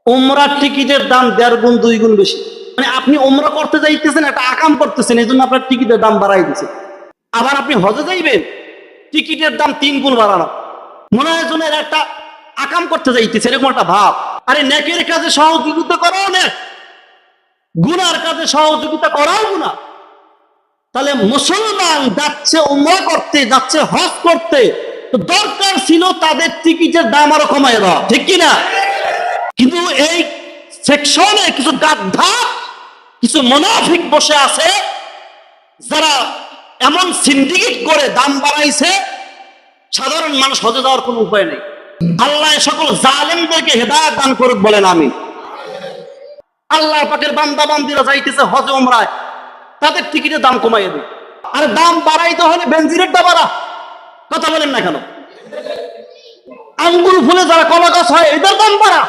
উমরার টিকিটের দাম 1.5 গুণ 2 গুণ বেশি। মানে আপনি উমরা করতে যাইতেছেন, একটা আকাম করতেছেন, এই জন্য আপনার টিকিটের দাম বাড়াই দিচ্ছে। আবার আপনি হজে যাইবেন, টিকিটের দাম 3 গুণ বাড়ানো। মনে হয় যেন এর একটা আকাম করতে যাইতেছে, এরকম একটা ভাব। আরে নেকের কাজে সহযোগিতা করাও নেক, গুনার কাজে সহযোগিতা করাও গুনাহ। তাহলে মুসলমান যাচ্ছে উমরা করতে, যাচ্ছে হজ করতে, তো দরকার ছিল তাদের টিকিটের দাম আরো কমায় দেওয়া, ঠিক কিনা? কিন্তু এই সেকশনে কিছু গাধা, কিছু মুনাফিক বসে আছে, যারা এমন সিন্ডিকেট করে দাম বাড়াইছে, সাধারণ মানুষ হজে যাওয়ার কোনো উপায় নেই। আল্লাহ সকল জালেমদেরকে হেদায়েত দান করুক, বলেন আমিন। আল্লাহ পাকের বান্দা বান্দিরা যাইতেছে হজে উমরায়, তাদের টিকিটের দাম কমাইয়ে দেয়। আর দাম বাড়াইতে হলে বেনজিনের দাম বাড়া, কথা বলেন না কেন? আঙ্গুর ফুলে যারা কলা গাছ হয়, এদের দাম বাড়া।